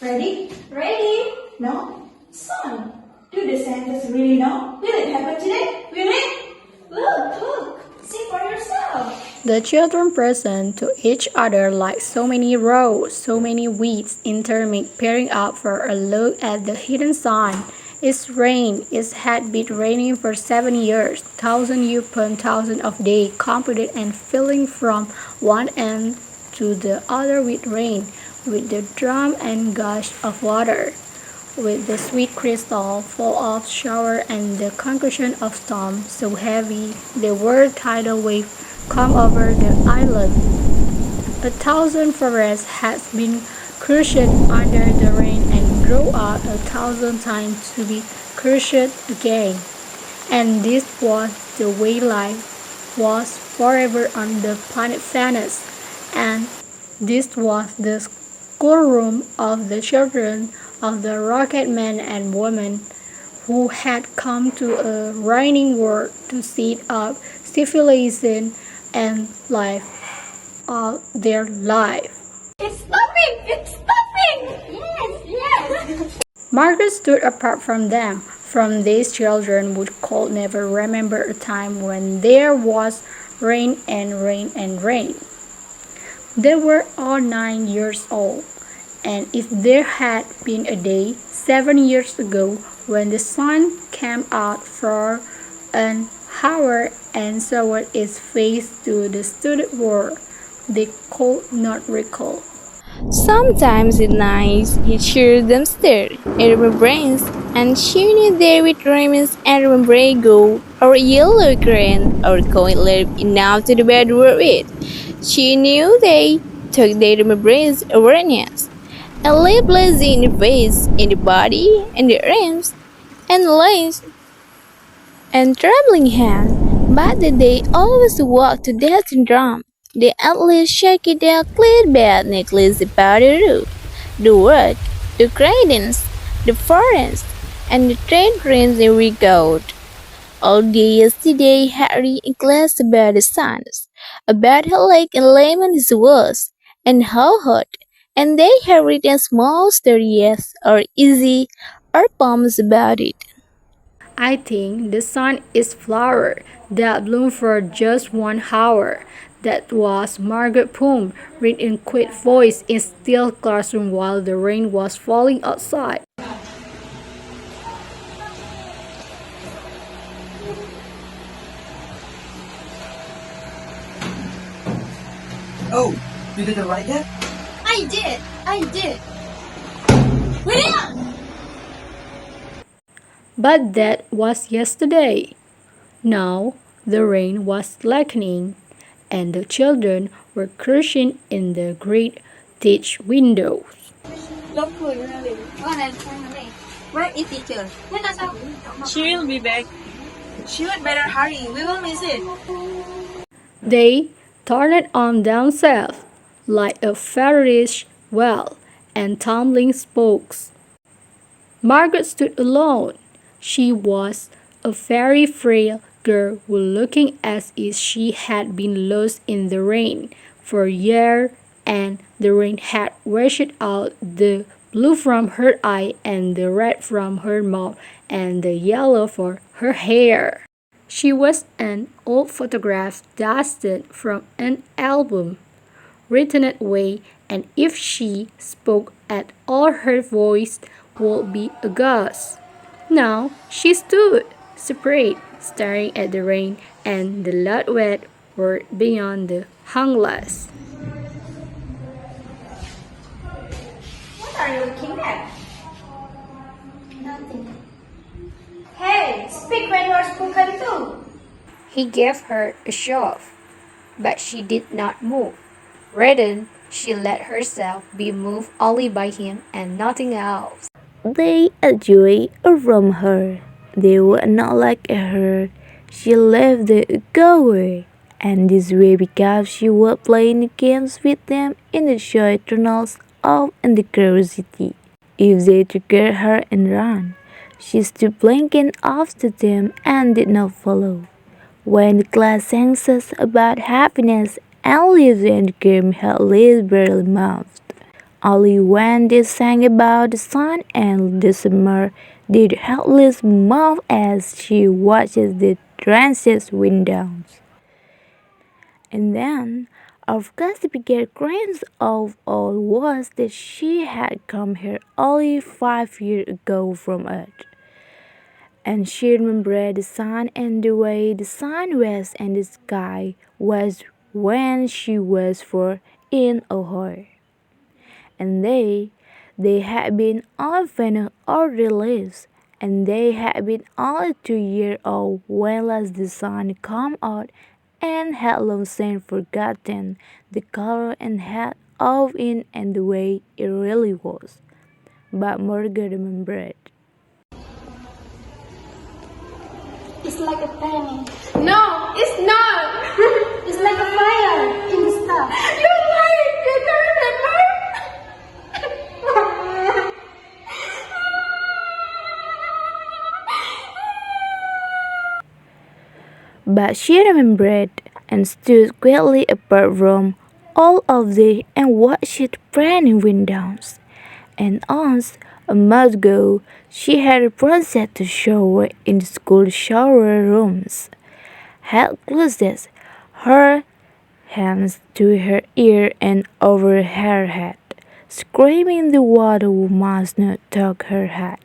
Ready? Ready? No? Son, do the sentence really now? Will it happen today? Will it? Look, see for yourself. The children present to each other like so many rows, so many weeds intermixed, peering up for a look at the hidden sun. It's rained. It had been raining for 7 years, thousand upon thousand of days, computed and filling from one end to the other with rain, with the drum and gush of water, with the sweet crystal full of shower and the concussion of storm so heavy the word tidal wave come over the island. 1,000 forests has been crushed under the rain and grow up 1,000 times to be crushed again. And this was the way life was forever on the planet Venus. And this was the schoolroom of the children of the rocket men and women who had come to a raining world to set up civilization and life all their life. It's stopping! It's stopping! Yes! Margaret stood apart from them, from these children who could never remember a time when there was rain and rain and rain. They were all 9 years old, and if there had been a day 7 years ago when the sun came out for an hour and showed its face to the student world, they could not recall. Sometimes at night he heard them stir at her brains, and she knew they would remains and remember gold or yellow grain or coin left enough to the bed with. She knew they took their remembrance awareness and lay lazy in the face, in the body, in the arms, and legs, and trembling hand, but that they always walked to death and drum. They at least shake their clear bed necklace about the roof, the wood, the cradles, the forest, and the train trains every goat. All day yesterday Harry inquired about the suns, about how lake and lemon it was, and how hot, and they had written small stories or easy or poems about it. I think the sun is flower that bloom for just 1 hour. That was Margaret poem, read in quiet voice in still classroom while the rain was falling outside. Oh, you didn't write that? I did. William! But that was yesterday. Now the rain was slackening, and the children were crushing in the great teach windows. Don't pull your nose. Go ahead, turn away. Where is teacher? She will be back. She would better hurry. We will miss it. They turned on themselves like a feverish well and tumbling spokes. Margaret stood alone. She was a very frail girl who looking as if she had been lost in the rain for years, and the rain had washed out the blue from her eye and the red from her mouth and the yellow for her hair. She was an old photograph dusted from an album, written away, and if she spoke at all her voice would be a ghost. Now she stood, separate, staring at the rain and the loud wet world beyond the hung glass. What are you looking at? Nothing. Hey, speak when you are spoken to. He gave her a shove, but she did not move. Rather, she let herself be moved only by him and nothing else. They enjoyed from her. They were not like her. She left the go away, and this way because she was playing games with them in the joy tunnels of and the curiosity. If they triggered her and ran, she stood blinking after them and did not follow. When the class anxious about happiness and lives and game her lips barely moved. Only when they sang about the sun and the summer did Heartless mouth as she watches the trances wind down. And then, of course, the biggest craze of all was that she had come here only 5 years ago from Earth. And she remembered the sun and the way the sun was and the sky was when she was 4 in Ohio. And they had been orphaned or released, and they had been only 2 years old when last the sun come out and had long since forgotten the color and had of it and the way it really was. But Morgan remembered. It's like a penny. No, it's not. It's like a fire in the star. You're lying. You don't remember. But she remembered and stood quietly apart from all of this and watched the brand windows. And once, a month ago, she had a process to shower in the school shower rooms. Had closed her hands to her ear and over her head, screaming the water must not touch her head.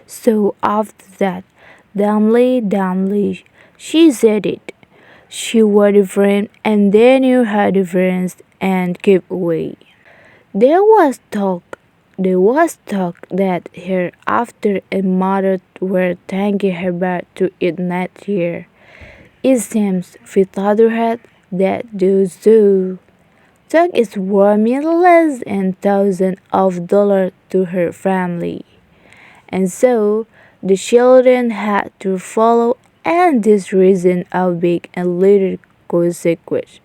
So after that, dumbly, she said it. She was different and they knew her difference and kept away. There was talk that hereafter a mother were thanking her back to it next year. It seems without her head that those who talk is worth millions and thousands of dollars to her family. And so the children had to follow and this reason of big and little consequence.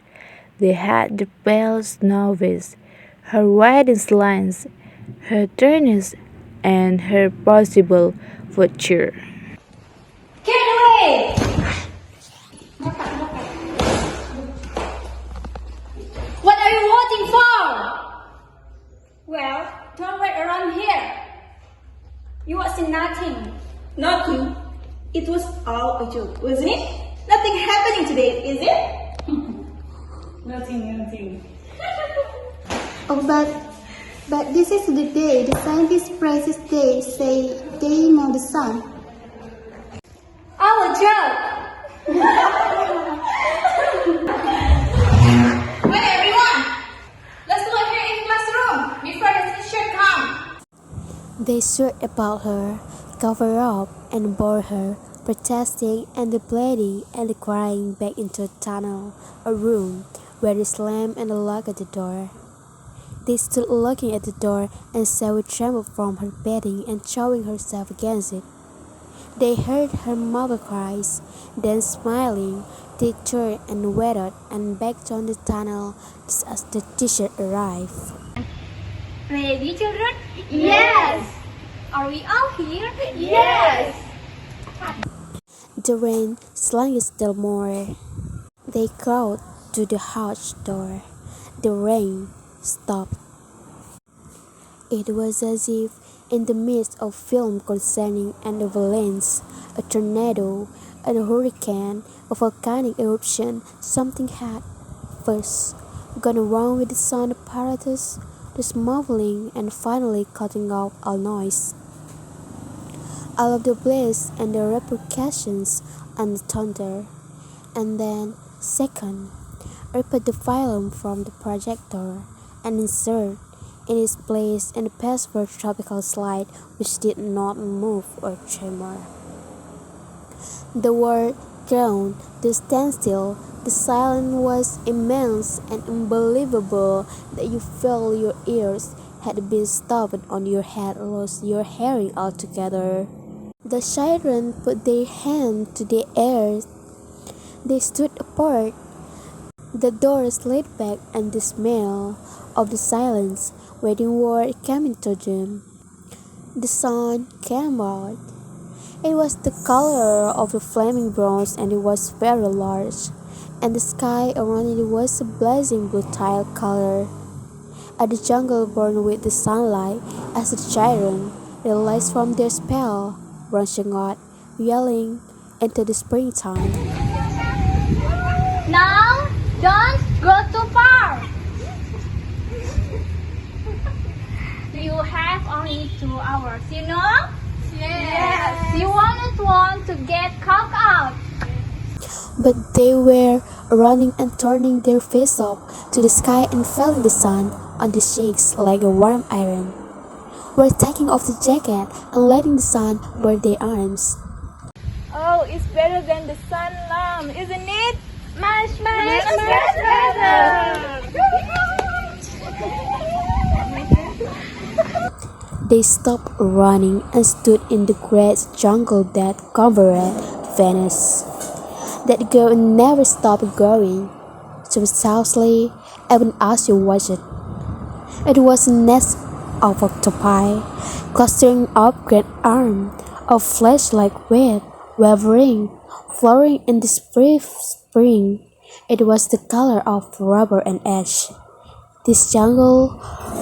They had the pale novice, her wedding lines, her turners, and her possible future. Get away! What are you waiting for? Well, don't wait around here. You will see nothing. Nothing. It was all a joke, wasn't it? Nothing happening today, is it? Nothing. Oh, but this is the day the scientists praises day say they know the sun. All a joke! Hey everyone! Let's go here in classroom before the teacher comes. They stood about her, covered up and bore her, protesting and the bleeding and the crying back into a tunnel, a room where they slammed and locked at the door. They stood looking at the door and saw it tremble from her bedding and showing herself against it. They heard her mother cries, then smiling, they turned and waited and backed on the tunnel just as the teacher arrived. Ready, children? Yes! Are we all here? Yes! The rain slung still more. They crowded to the house door. The rain stopped. It was as if in the midst of film concerning an avalanche, a tornado, a hurricane, a volcanic eruption, something had first gone wrong with the sound apparatus, the muffling, and finally cutting off all noise. All of the blaze and the repercussions and the thunder, and then, second, ripped the film from the projector and insert in its place in the password tropical slide which did not move or tremor. The word ground, the standstill, the silence was immense and unbelievable that you felt your ears had been stopped on your head, lost your hearing altogether. The children put their hand to the air. They stood apart. The door slid back and the smell of the silence waiting word came into them. The sun came out. It was the color of the flaming bronze and it was very large, and the sky around it was a blazing blue tile color. and the jungle burned with the sunlight as the children released from their spell, branching out, yelling into the springtime. Now, don't go too far. You have only 2 hours, you know? Yes. You won't want to get caught out. But they were running and turning their face up to the sky and feeling the sun on the cheeks like a warm iron. Were taking off the jacket and letting the sun burn their arms. Oh, it's better than the sun lamb, isn't it? Much better. They stopped running and stood in the great jungle that covered Venice. That girl never stopped growing, so softly, even as you watched it. It was a nest of octopi, clustering up great arms of flesh like wheat, wavering, flowering in the spring. It was the color of rubber and ash. This jungle,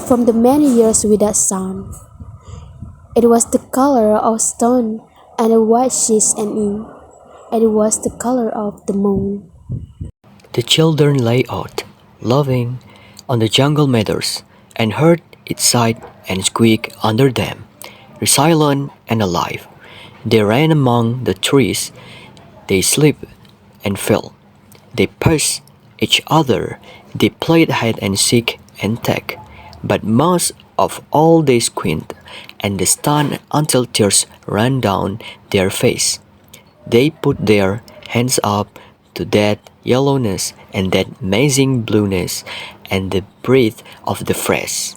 from the many years without sun. It was the color of stone and the white sheets and ink. It was the color of the moon. The children lay out, loving, on the jungle meadows, and heard it sigh and squeak under them, resilient and alive. They ran among the trees, they slipped and fell. They pushed each other, they played hide and seek and tag, but most of all they squinted and they stunned until tears ran down their face. They put their hands up to that yellowness and that amazing blueness and the breath of the fresh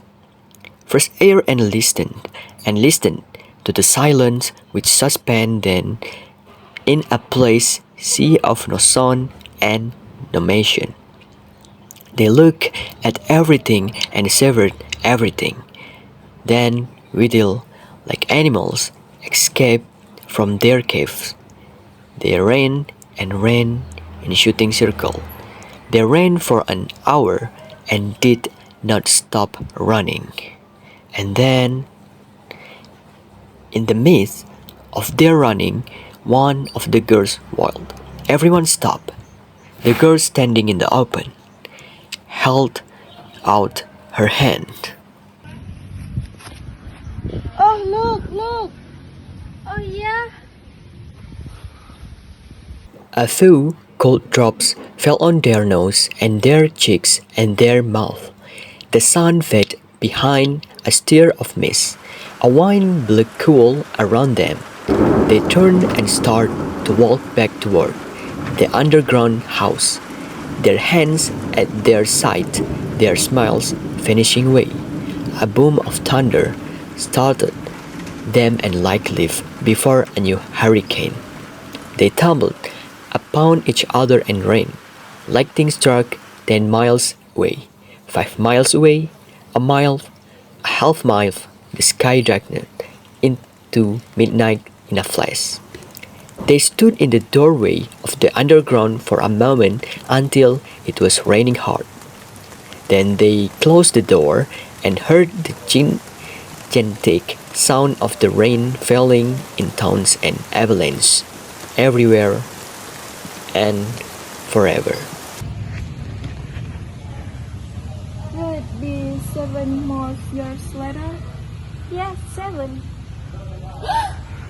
air and listened to the silence which suspended them in a place sea of no sound and no motion. They looked at everything and savored everything. Then, wheedled like animals escaped from their caves. They ran and ran in a shooting circle. They ran for an hour and did not stop running. And then, in the midst of their running, one of the girls wailed. Everyone stopped. The girl standing in the open held out her hand. Oh, look. Oh, yeah. A few cold drops fell on their nose and their cheeks and their mouth. The sun faded behind a stir of mist. A wind blew cool around them. They turned and started to walk back toward the underground house, their hands at their side, their smiles vanishing away. A boom of thunder startled them and like leaf before a new hurricane. They tumbled upon each other and ran. Lightning struck 10 miles away, 5 miles away, a mile, a half mile. The sky darkened into midnight in a flash. They stood in the doorway of the underground for a moment until it was raining hard. Then they closed the door and heard the gigantic sound of the rain falling in towns and avalanches everywhere and forever. Will it be 7 more years later? Yes, 7.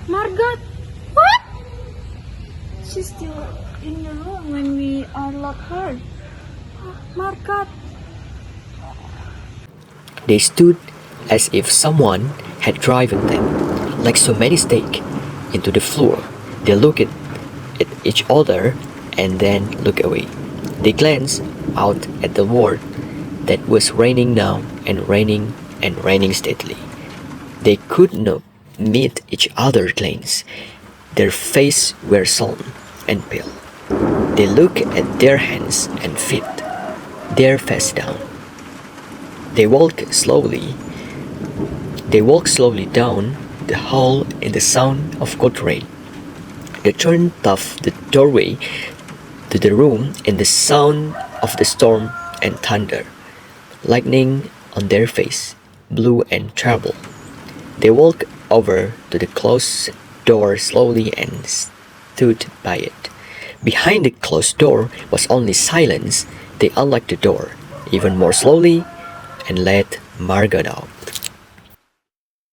Margot! What? She's still in the room when we unlocked her. Margot! They stood as if someone had driven them, like so many stakes, into the floor. They looked at each other and then looked away. They glanced out at the world that was raining now and raining steadily. They could not meet each other's glance. Their faces were sullen and pale. They looked at their hands and feet, their face down. They walked slowly down the hall in the sound of cold rain. They turned off the doorway to the room in the sound of the storm and thunder. Lightning on their face, blue and troubled. They walked over to the closed door slowly and stood by it. Behind the closed door was only silence. They unlocked the door even more slowly and let Margot out.